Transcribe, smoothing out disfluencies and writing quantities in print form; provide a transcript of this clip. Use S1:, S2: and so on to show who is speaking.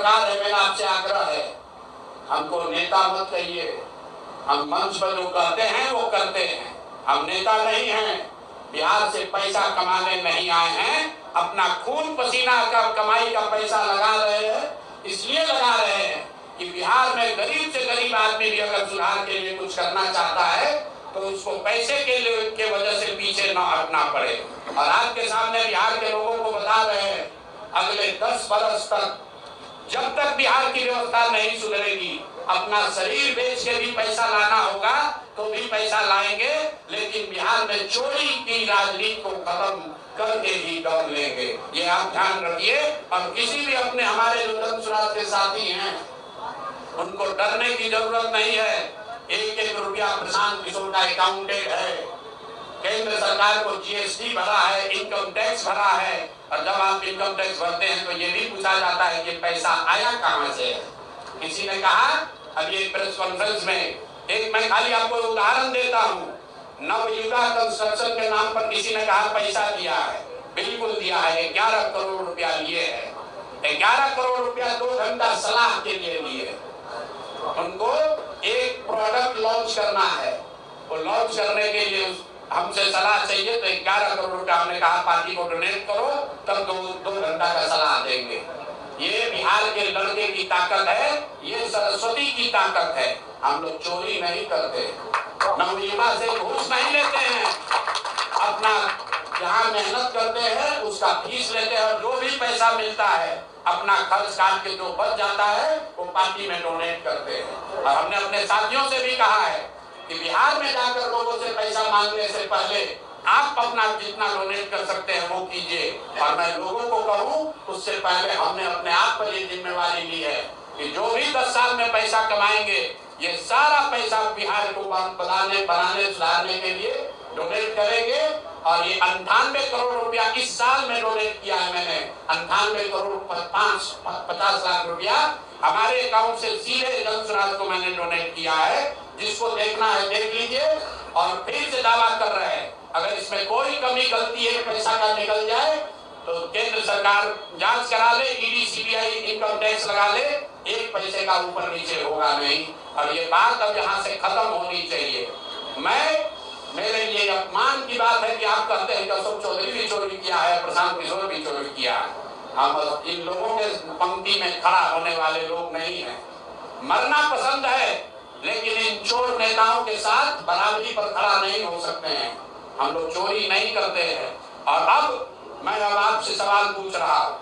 S1: सरकार है, मेरा आपसे आग्रह है, हमको नेता मत कहिए। हम मंच पर जो कहते हैं वो करते हैं, हम नेता नहीं हैं। बिहार से पैसा कमाने नहीं आए हैं, अपना खून पसीना का कमाई का पैसा लगा रहे हैं। इसलिए लगा रहे हैं कि बिहार में गरीब से गरीब आदमी भी अगर सुधार के लिए कुछ करना चाहता है तो उसको पैसे के वजह से पीछे न हटना पड़े। और आज के सामने बिहार के लोगों को बता रहे हैं, अगले 10 बरस तक जब तक बिहार की व्यवस्था नहीं सुधरेगी, अपना शरीर बेच के भी पैसा लाना होगा तो भी पैसा लाएंगे, लेकिन बिहार में चोरी की राजनीति को खत्म करके ही दम लेंगे। ये आप ध्यान रखिए। और किसी भी अपने हमारे जो जनसुराज के साथी हैं उनको डरने की जरूरत नहीं है। 1-1 रुपया प्रशांत किशोर का अकाउंटेड है, केंद्र सरकार को जीएसटी भरा है, इनकम टैक्स भरा है। और जब आप इनकम टैक्स भरते हैं तो ये भी पूछा जाता है कि पैसा आया कहां से। किसी ने कहा अभी एक प्रेस कॉन्फ्रेंस में, एक मैं खाली आपको उदाहरण देता हूँ, नवयुगा कंस्ट्रक्शन के नाम पर किसी ने कहा पैसा दिया है, बिल्कुल दिया है। 11 करोड़ रुपया लिए है, 11 करोड़ रुपया 2 घंटा सलाह के लिए लिए। उनको एक प्रोडक्ट लॉन्च करना है, वो लॉन्च करने के लिए हमसे सलाह चाहिए तो 11 करोड़ रुपया हमने कहा पार्टी को डोनेट करो, तब 2 घंटा का सलाह देंगे। ये बिहार के लड़के की ताकत है, ये सरस्वती की ताकत है। हम लोग चोरी नहीं करते, नवयुवा से घूस नहीं लेते हैं, अपना जहाँ मेहनत करते हैं उसका फीस लेते हैं और जो भी पैसा मिलता है अपना खर्च काट के जो बच जाता है वो पार्टी में डोनेट करते हैं। और हमने अपने साथियों से भी कहा है कि बिहार में जाकर लोगों से पैसा मांगने से पहले आप अपना जितना डोनेट कर सकते हैं वो कीजिए। और मैं लोगों को कहूँ उससे पहले हमने अपने आप पर ये जिम्मेवारी ली है कि जो भी 10 साल में पैसा कमाएंगे ये सारा पैसा बिहार को बनाने सुधारने के लिए डोनेट करेंगे। और ये 98 करोड़ रुपया इस साल में डोनेट किया है मैंने, 98 करोड़ 50 लाख रुपया हमारे अकाउंट से सीधे जनसुराज को मैंने डोनेट किया है। जिसको देखना है देख लीजिए। और फिर से दावा कर रहे हैं अगर इसमें कोई कमी गलती है पैसा का निकल जाए तो केंद्र सरकार जांच करा ले, ईडी सीबीआई इनकम टैक्स लगा ले, 1 पैसे का ऊपर नीचे होगा नहीं। और ये बात अब यहाँ से खत्म होनी चाहिए। मेरे लिए अपमान की बात है कि आप कहते हैं कि अशोक चौधरी भी चोरी किया है, प्रशांत किशोर भी चोरी किया है। हम इन लोगों के पंक्ति में खड़ा होने वाले लोग नहीं हैं। मरना पसंद है लेकिन इन चोर नेताओं के साथ बराबरी पर खड़ा नहीं हो सकते हैं। हम लोग चोरी नहीं करते हैं। और अब मैं आपसे सवाल पूछ रहा हूँ,